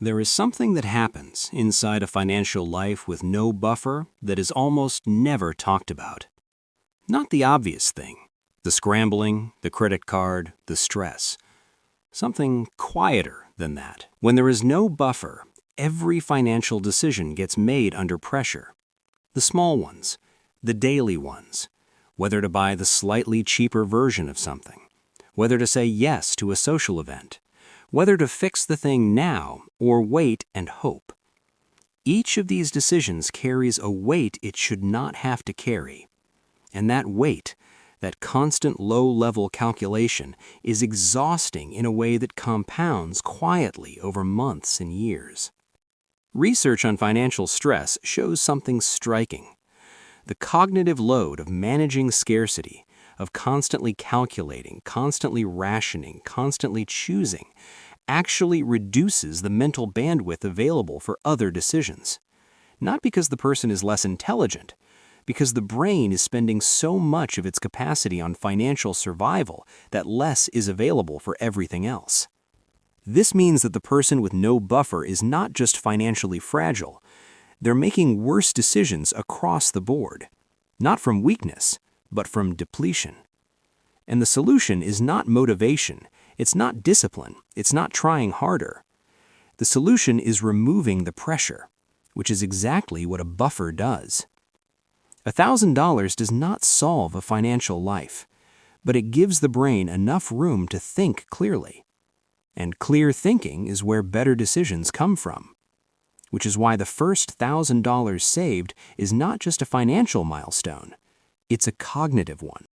There is something that happens inside a financial life with no buffer that is almost never talked about. Not the obvious thing, the scrambling, the credit card, the stress. Something quieter than that. When there is no buffer, every financial decision gets made under pressure. The small ones, the daily ones, whether to buy the slightly cheaper version of something, whether to say yes to a social event, whether to fix the thing now or wait and hope. Each of these decisions carries a weight it should not have to carry. And that weight, that constant low-level calculation, is exhausting in a way that compounds quietly over months and years. Research on financial stress shows something striking. The cognitive load of managing scarcity, of constantly calculating, constantly rationing, constantly choosing, actually reduces the mental bandwidth available for other decisions. Not because the person is less intelligent, because the brain is spending so much of its capacity on financial survival that less is available for everything else. This means that the person with no buffer is not just financially fragile, they're making worse decisions across the board, not from weakness, but from depletion. And the solution is not motivation, it's not discipline, it's not trying harder. The solution is removing the pressure, which is exactly what a buffer does. $1,000 does not solve a financial life, but it gives the brain enough room to think clearly. And clear thinking is where better decisions come from, which is why the first $1,000 saved is not just a financial milestone, it's a cognitive one.